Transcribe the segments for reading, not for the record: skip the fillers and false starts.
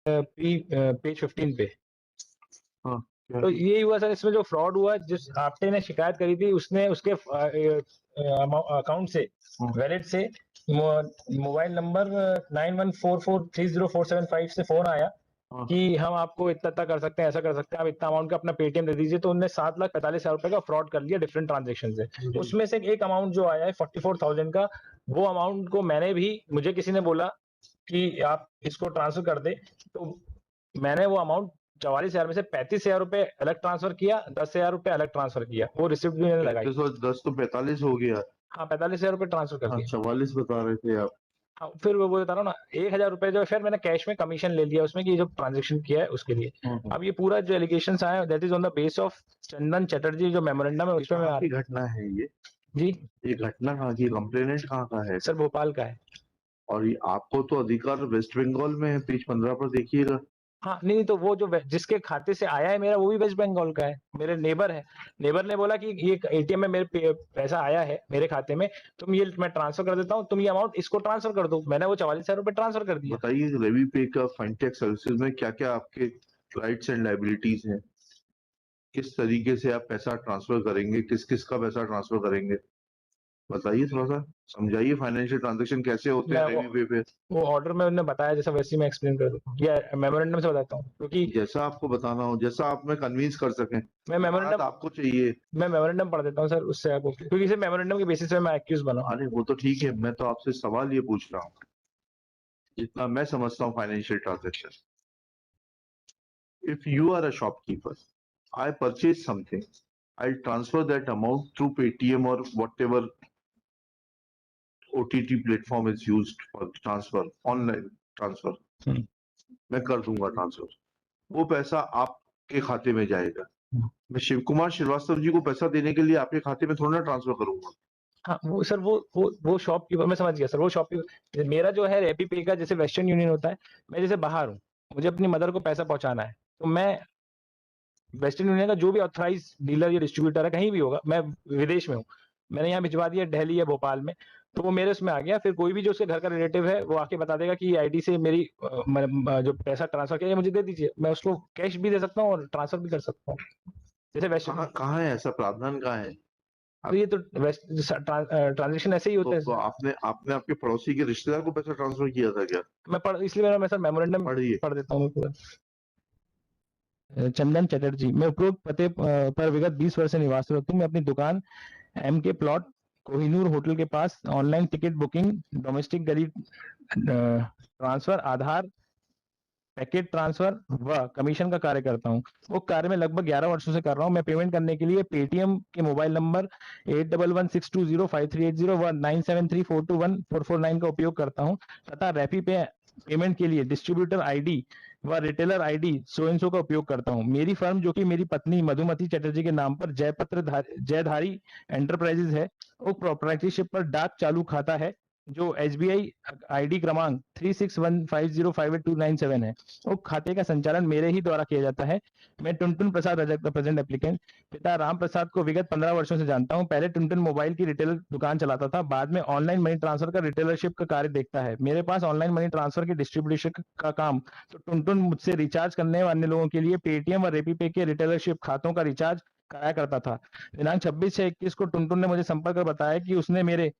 Page 15 पे। हाँ, क्या? तो यही हुआ सर, इसमें जो फ्रॉड हुआ, जिस आपटे ने शिकायत करी थी उसने उसके अकाउंट से, वैलेट से मोबाइल नंबर 91443047 से फोन आया हाँ, कि हम आपको इतना कर सकते हैं, ऐसा कर सकते हैं, आप इतना अमाउंट का अपना पेटीएम दे दीजिए। तो उन्होंने 7,45,000 रुपए का फ्रॉड कर लिया डिफरेंट ट्रांजेक्शन से। उसमें से एक अमाउंट जो आया है 44,000 का, वो अमाउंट को मुझे किसी ने बोला कि आप इसको ट्रांसफर कर दे। तो मैंने वो अमाउंट 44,000 में से 35,000 रुपए अलग ट्रांसफर किया, 10,000 रुपए अलग ट्रांसफर किया। वो रिसिप्ट भी मैंने लगाई। 3510 तो 45 हो गया। हाँ, 45,000 रुपए ट्रांसफर कर हाँ, दिया। 44 बता रहे थे आप। हाँ, फिर वो बता रहा हूँ ना, 1,000 रुपए जो फिर मैंने कैश में कमीशन ले लिया उसमें, कि जो ट्रांजेक्शन किया है उसके लिए। अब ये पूरा जो एलिगेशंस आए, that is on the base of Chandan Chatterjee जो मेमोरेंडम है उसमें कहाँ की घटना है ये? जी ये घटना कहाँ की, कंप्लेनेंट कहाँ का है? सर, भोपाल का है। और ये आपको तो अधिकार वेस्ट बंगाल में है, पेज 15 पर देखिएगा। हाँ, नहीं तो वो जो जिसके खाते से आया है मेरा, वो भी वेस्ट बंगाल का है, मेरे नेबर है। नेबर ने बोला कि ये एटीएम में मेरे पैसा आया है मेरे खाते में, तुम ये मैं ट्रांसफर कर देता हूँ, तुम ये अमाउंट इसको ट्रांसफर कर दो। मैंने वो 44,000 रुपए ट्रांसफर कर दिया। बताइए रेवी पे का फाइनटेक सर्विसेज में क्या क्या आपके राइट्स एंड लाइबिलिटीज हैं, किस तरीके से आप पैसा ट्रांसफर करेंगे, किस किस का पैसा ट्रांसफर करेंगे, बताइए, थोड़ा सा समझाइए फाइनेंशियल ट्रांजेक्शन कैसे होते हैं रेवी पे। वो ऑर्डर में उन्होंने बताया जैसा, वैसे ही मैं एक्सप्लेन कर देता हूँ, या मेमोरेंडम से बताता हूँ, क्योंकि जैसा आपको बताना हो, जैसा आप में कन्विंस कर सकें। मैं मेमोरेंडम आपको चाहिए। मैं मेमोरेंडम पढ़ देता हूँ सर, उससे आपको, क्योंकि इसे मेमोरेंडम के बेसिस पे मैं एक्यूज बना। अरे वो तो ठीक है, मैं तो आपसे सवाल ये पूछ रहा हूँ, जितना मैं समझता हूँ financial transaction. If you are a shopkeeper, I purchase something, I transfer that amount through Paytm और whatever OTT platform is used for transfer, online transfer, मैं कर दूंगा ट्रांसफर। वो पैसा आपके खाते में जाएगा। मैं शिव कुमार श्रीवास्तव जी को पैसा देने के लिए आपके खाते में थोड़ा ना ट्रांसफर करूंगा। हाँ, वो सर, वो शॉपकीपर, मैं समझ गया सर, वो शॉपकीपर मेरा जो है रैपी पे का, जैसे वेस्टर्न यूनियन होता है, मैं जैसे बाहर हूँ, मुझे अपनी मदर को पैसा पहुंचाना है, तो मैं वेस्टर्न यूनियन का जो भी ऑथराइज डीलर या डिस्ट्रीब्यूटर है, कहीं भी होगा, मैं विदेश में हूँ, मैंने यहाँ भिजवा दिया दिल्ली या भोपाल में, तो वो मेरे उसमें आ गया। फिर कोई भी जो उसके घर का रिलेटिव है, वो आके बता देगा कि आईडी से मेरी जो पैसा ट्रांसफर किया मुझे दे दीजिए, मैं उसको कैश भी दे सकता हूँ और ट्रांसफर भी कर सकता हूँ, जैसे वेस्टर्न। कहाँ है ऐसा प्रावधान, कहाँ है? तो ये तो ट्रांजेक्शन ऐसे ही होते हैं। तो आपने आपने आपके पड़ोसी के रिश्तेदार को पैसा ट्रांसफर किया था क्या? इसलिए मैं सर मेमोरेंडम पढ़िए। पढ़ देता हूँ पूरा। चंदन चटर्जी, मैं उपरोक्त पते पर विगत 20 वर्ष से निवासरत हूँ। मैं अपनी दुकान MK प्लॉट कोहिनूर होटल के पास ऑनलाइन टिकट बुकिंग, डोमेस्टिक गरीब ट्रांसफर, आधार पैकेट ट्रांसफर व कमीशन का कार्य करता हूँ। वो कार्य में लगभग 11 वर्षों से कर रहा हूँ। मैं पेमेंट करने के लिए पेटीएम के मोबाइल नंबर 8116205380 व 9734214449 का उपयोग करता हूँ तथा रैपी पे पेमेंट के लिए डिस्ट्रीब्यूटर आईडी व retailer ID so and so का उपयोग करता हूँ। मेरी फर्म, जो कि मेरी पत्नी मधुमती चटर्जी के नाम पर जयधारी एंटरप्राइजेज है, वो प्रोप्राइटरशिप पर डाक चालू खाता है, जो SBI ID क्रमांक 3615058297 है। वो खाते का संचालन मेरे ही द्वारा किया जाता है। मैं टुनटुन प्रसाद रजक, प्रेजेंट एप्लीकेंट, पिता राम प्रसाद को विगत 15 वर्षों से जानता हूं। पहले टुनटुन मोबाइल की रिटेल दुकान चलाता था, बाद में ऑनलाइन मनी ट्रांसफर का रिटेलरशिप का कार्य देखता है। मेरे पास ऑनलाइन मनी ट्रांसफर की डिस्ट्रीब्यूशन का काम, तो टुनटुन मुझसे रिचार्ज करने वाले अन्य लोगों के लिए पेटीएम और रेपी पे के रिटेलरशिप खातों का रिचार्ज कराया करता था। दिनांक 26/6/21 को टुनटुन ने मुझे संपर्क कर बताया कि उसने मेरे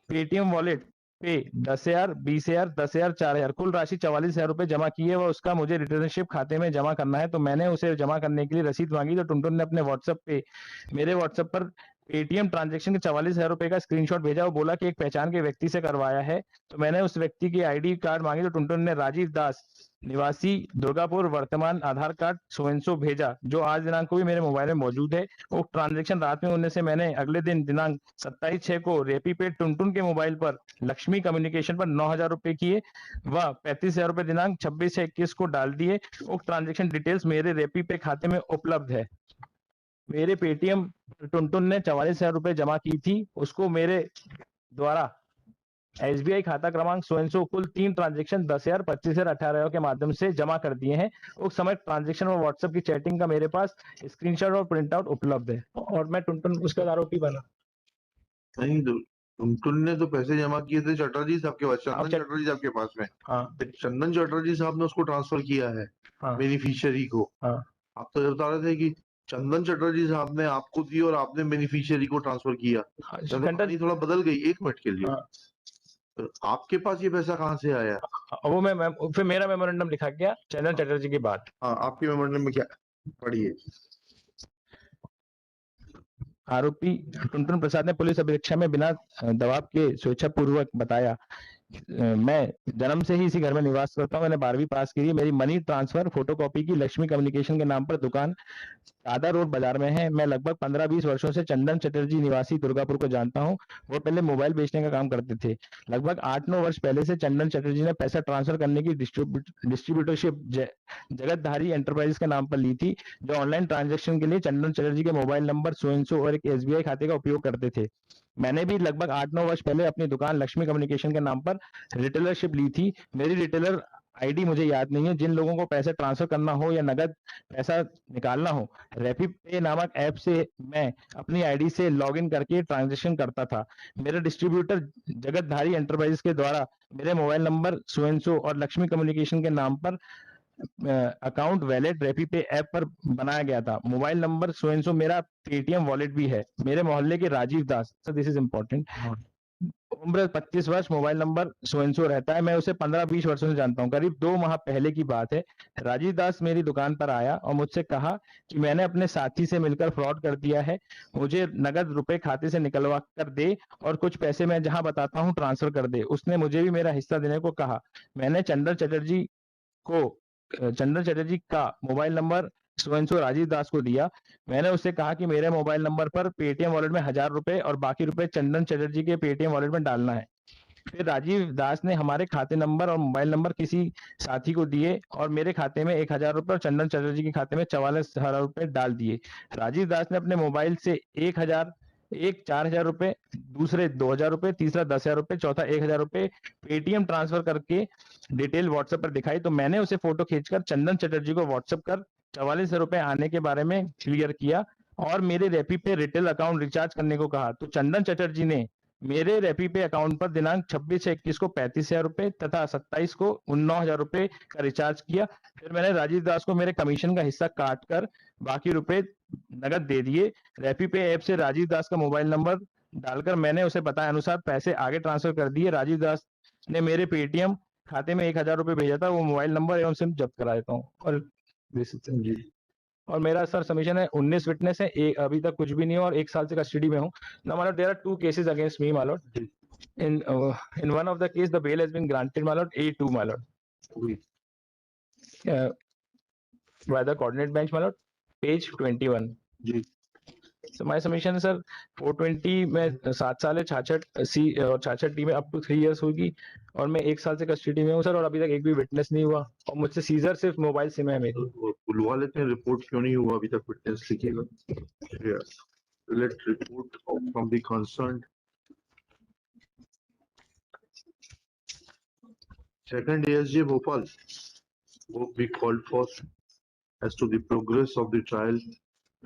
पेटीएम वॉलेट पे 10,000, 20,000, 10,000, 4,000 कुल राशि 44,000 रुपए जमा की है, वह उसका मुझे रिटर्नशिप खाते में जमा करना है। तो मैंने उसे जमा करने के लिए रसीद मांगी, तो टुनटुन ने अपने व्हाट्सएप पे मेरे व्हाट्सएप पर पेटीएम ट्रांजेक्शन के 44,000 रुपए का स्क्रीनशॉट भेजा। वो बोला कि एक पहचान के व्यक्ति से करवाया है। तो मैंने उस व्यक्ति की आईडी कार्ड मांगी, तो टुनटुन ने राजीव दास निवासी दुर्गापुर, वर्तमान आधार कार्ड सो एंड सो भेजा, जो आज दिनांक को भी मेरे मोबाइल में मौजूद है। वो ट्रांजेक्शन रात में होने से मैंने अगले दिन दिनांक 27/6 को रेपी पे टुनटुन के मोबाइल पर लक्ष्मी कम्युनिकेशन पर 9,000 रुपए किए व 35,000 रुपए दिनांक 26/6/21 को डाल दिए। वो ट्रांजेक्शन डिटेल्स मेरे रेपी पे खाते में उपलब्ध है। मेरे पेटीएम टुनटुन ने 44,000 रुपए जमा की थी, उसको मेरे द्वारा SBI खाता क्रमांक सो एंड सो कुल 3 ट्रांजेक्शन 10,000, 25,000, 18,000 के माध्यम से जमा कर दिए हैं। उस समय ट्रांजेक्शन और व्हाट्सएप की चैटिंग का मेरे पास स्क्रीनशॉट और प्रिंट आउट उपलब्ध है, और मैं टुनटुन उसका आरोपी बना। नहीं, टुनटुन ने तो पैसे जमा किए थे चटर्जी साहब के पास, चंदन चटर्जी साहब के पास में। हाँ चंदन चटर्जी साहब ने उसको ट्रांसफर किया है, हाँ बेनिफिशियरी को। हाँ आप तो ये बता रहे थे कि चंदन चटर्जी साहब ने आपको दी और आपने बेनिफिशियरी को ट्रांसफर किया। हाँ, तो कहानी थोड़ा बदल गई 1 मिनट के लिए। हाँ, तो आपके पास ये पैसा कहाँ से आया? वो मैं फिर मेरा मेमोरेंडम लिखा गया चंदन चटर्जी की बात। हाँ, आपके मेमोरेंडम में क्या पढ़िए। आरोपी टुनटुन प्रसाद ने पुलिस अभिरक्षा में बिना दबाव के स्वेच्छापूर्वक बताया, मैं जन्म से ही इसी घर में निवास करता हूँ। मैंने 12वीं पास की है। मेरी मनी ट्रांसफर फोटोकॉपी की लक्ष्मी कम्युनिकेशन के नाम पर दुकान आदा रोड बाजार में है। मैं लगभग 15-20 वर्षों से चंदन चटर्जी निवासी दुर्गापुर को जानता हूँ। वो पहले मोबाइल बेचने का काम करते थे। लगभग 8-9 वर्ष पहले से चंदन चटर्जी ने पैसा ट्रांसफर करने की डिस्ट्रीब्यूटरशिप जगतधारी एंटरप्राइज के नाम पर ली थी, जो ऑनलाइन ट्रांजेक्शन के लिए चंदन चटर्जी के मोबाइल नंबर सो और एक SBI खाते का उपयोग करते थे। मैंने भी लगभग 8-9 वर्ष पहले अपनी दुकान लक्ष्मी कम्युनिकेशन के नाम पर रिटेलरशिप ली थी। मेरी रिटेलर आईडी मुझे याद नहीं है। जिन लोगों को पैसे ट्रांसफर करना हो या नगद पैसा निकालना हो, रैपिड नामक ऐप से मैं अपनी आईडी से लॉगिन करके ट्रांजेक्शन करता था। मेरे डिस्ट्रीब्यूटर जगतधारी एंटरप्राइजेस के द्वारा मेरे मोबाइल नंबर सो और लक्ष्मी कम्युनिकेशन के नाम पर अकाउंट वैलेट रैपीपे ऐप पर बनाया गया था। मोबाइल नंबर सो मेरा पेटीएम वॉलेट भी है। मेरे मोहल्ले के राजीव दास, दिस इज इम्पोर्टेंट, उम्र 25 वर्ष, मोबाइल नंबर सो रहता है। मैं उसे 15-20 वर्षों से जानता हूँ। करीब 2 माह पहले की बात है। राजीव दास मेरी दुकान पर आया और मुझसे कहा कि मैंने अपने साथी से मिलकर फ्रॉड कर दिया है, मुझे नगद रुपए खाते से निकलवा कर दे और कुछ पैसे मैं जहां बताता हूँ ट्रांसफर कर दे। उसने मुझे भी मेरा हिस्सा देने को कहा। मैंने चंदन चटर्जी का मोबाइल नंबर सो राजीव दास को दिया। मैंने उससे कहा कि मेरे मोबाइल नंबर पर पेटीएम वॉलेट में 1000 रुपए और बाकी रुपए चंदन चटर्जी के पेटीएम वॉलेट में डालना है। फिर राजीव दास ने हमारे खाते नंबर और मोबाइल नंबर किसी साथी को दिए और मेरे खाते में 1000 रुपए और चंदन चटर्जी के खाते में 44,000 रुपए डाल दिए। राजीव दास ने अपने मोबाइल से एक 4,000 रुपए, दूसरे 2,000 रुपए, तीसरा 10,000 रुपए, चौथा 1,000 रुपए पेटीएम ट्रांसफर करके डिटेल व्हाट्सएप पर दिखाई। तो मैंने उसे फोटो खींचकर चंदन चटर्जी को व्हाट्सएप कर 44,000 रुपए आने के बारे में क्लियर किया और मेरे रेपी पे रिटेल अकाउंट रिचार्ज करने को कहा। तो चंदन चटर्जी ने मेरे रेपी पे अकाउंट पर दिनांक 26 से 21 को 35,000 रुपए तथा 27 को 19,000 रुपए का रिचार्ज किया। फिर मैंने राजीव दास को मेरे कमीशन का हिस्सा काट कर बाकी रुपए नगद दे दिए। रेपी पे ऐप से राजीव दास का मोबाइल नंबर डालकर मैंने उसे बताया अनुसार पैसे आगे ट्रांसफर कर दिए। राजीव दास ने मेरे पेटीएम खाते में 1,000 रुपए भेजा था। वो मोबाइल नंबर एवं सिम जब्त करा देता हूँ। और मेरा सर सबमिशन है 19 विटनेस है, अभी तक कुछ भी नहीं है और 1 साल से कस्टडी में हूँ। Now, my lord, there are 2 cases against me, my lord. In one of the case, the bail has been granted, my lord, A2, my lord. By the coordinate bench, my lord, page 21. So my submission है sir 420 में 7 साल है, 66C और 66D में up to 3 years होगी और मैं 1 साल से कस्टडी में हूँ सर और अभी तक एक भी विटनेस नहीं हुआ और मुझसे सीजर सिर्फ मोबाइल सिम है मेरी। बुलवा लेते हैं, रिपोर्ट क्यों नहीं हुआ अभी तक? विटनेस लिखिएगा। Late report from the concerned second ASJ Bhopal will be called for as to the progress of the trial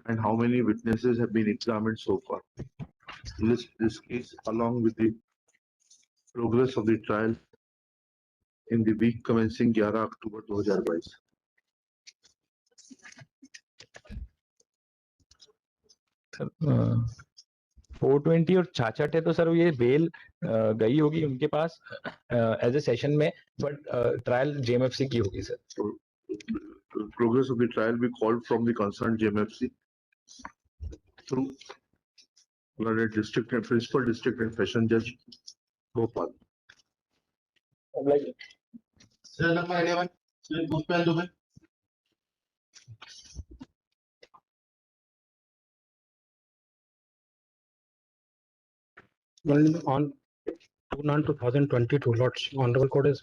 and how many witnesses have been examined so far. List this case along with the progress of the trial in the week commencing 11 October 2022. Sir 420 और 66 है तो sir ये bell गई होगी उनके पास as A session में, but trial JMFC की होगी sir. So, progress of the trial be called from the concerned JMFC through London District and Principal District and Session Judge Bhopal. Cell number 11, Sri Pushpendra Dubey. Well, on 2/9/2022, Lord's Honorable Court is